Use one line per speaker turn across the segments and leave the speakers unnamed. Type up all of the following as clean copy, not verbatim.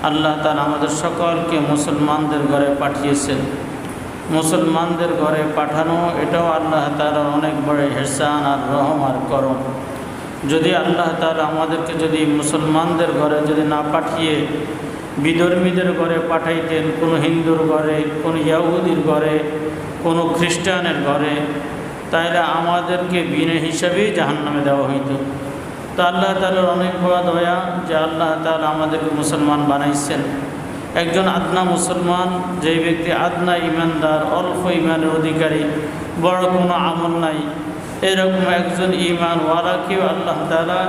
আল্লাহ তাআলা আমাদের সকলকে মুসলমানদের ঘরে পাঠিয়েছেন। মুসলমানদের ঘরে পাঠানো এটাও আল্লাহ তাআলার অনেক বড় ইহসান আর রহম আর করম। যদি আল্লাহ তাআলা আমাদেরকে যদি মুসলমানদের ঘরে যদি না পাঠিয়ে বিধর্মীদের ঘরে পাঠাইতেন, কোনো হিন্দুর ঘরে, কোনো ইহুদির ঘরে, কোনো খ্রিস্টানের ঘরে, তাহলে আমাদেরকে বিনা হিসাবেই জাহান্নামে দেওয়া হইত। তো আল্লাহ তাআলার অনেক বড় দয়া যে আল্লাহ তাআলা আমাদেরকে মুসলমান বানাইছেন। একজন আদনা মুসলমান, যেই ব্যক্তি আদনা ইমানদার, অল্প ইমানের অধিকারী, বড় কোনো আমল নাই, এরকম একজন ইমানওয়ালাকেও আল্লাহ তাআলা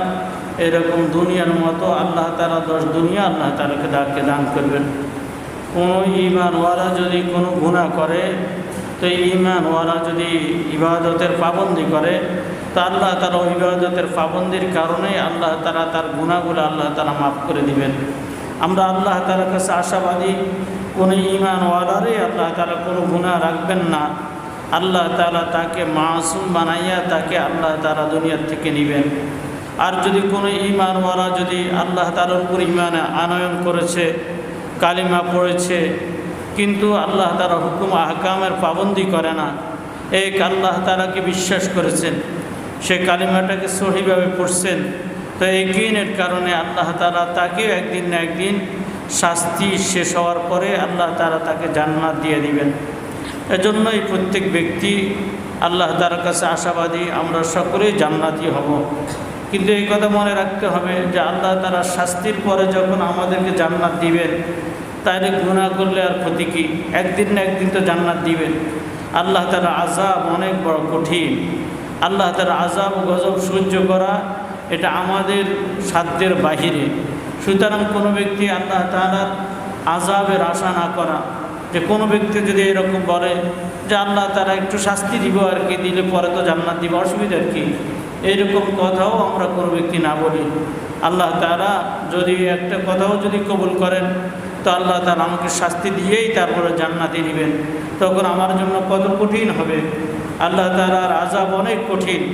এরকম দুনিয়ার মতো আল্লাহ তাআলা 10 দুনিয়া আল্লাহ তাআলাকে দান করবেন। কোনো ইমানওয়ালা যদি কোনো গুনাহ করে, তো ইমানওয়ালা যদি ইবাদতের পাবন্দি করে, তো আল্লাহ তাআলা ওই ইবাদতের পাবন্দির কারণে আল্লাহ তাআলা তার গুনাহগুলো আল্লাহ তাআলা মাফ করে দিবেন। আমরা আল্লাহ তাআলার কাছে আশাবাদী, কোনো ইমানওয়ালারই আল্লাহ তাআলা কোনো গুনাহ রাখবেন না। আল্লাহ তাআলা তাকে মাসুম বানাইয়া তাকে আল্লাহ তাআলা দুনিয়ার থেকে নেবেন। আর যদি কোনো ইমানওয়ালা যদি আল্লাহ তাআলার উপর ঈমান আনয়ন করেছে, কালিমা পড়েছে, কিন্তু আল্লাহ তাআলা হুকুম আহকামের পাবন্দি করে না, এক আল্লাহ তাআলাকে বিশ্বাস করেছেন, সে কালিমাটাকে সহিভাবে পড়ছেন, তো এই জ্ঞানের কারণে আল্লাহ তাআলা তাকে একদিন না একদিন শাস্তি শেষ হওয়ার পরে আল্লাহ তাআলা তাকে জান্নাত দিয়ে দিবেন। এজন্যই প্রত্যেক ব্যক্তি আল্লাহ তাআলার কাছে আশাবাদী, আমরা সকলেই জান্নাতি হব। কিন্তু এই কথা মনে রাখতে হবে যে আল্লাহ তাআলা শাস্তির পরে যখন আমাদেরকে জান্নাত দিবেন, তাহলে গুনাহ করলে আর ক্ষতি কী? একদিন না একদিন তো জান্নাত দিবেন। আল্লাহ তাআলার আযাব অনেক বড় কঠিন। আল্লাহ তাআলার আযাব ও গজব সহ্য করা এটা আমাদের সাধ্যের বাহিরে। সুতরাং কোনো ব্যক্তি আল্লাহ তাআলার আযাবের আশা না করা, যে কোনো ব্যক্তি যদি এরকম বলে যে আল্লাহ তাআলা একটু শাস্তি দিব আর কি, দিলে পরে তো জান্নাত দিব, অসুবিধার কি? এইরকম কথাও আমরা কোনো ব্যক্তি না বলি। আল্লাহ তাআলা যদি একটা কথাও যদি কবুল করেন, তো আল্লাহ তাআলা আমাকে শাস্তি দিয়েই তারপরে জান্নাতে নেবেন, তখন আমার জন্য কত কঠিন হবে। আল্লাহ তাআলার আযাব অনেক কঠিন।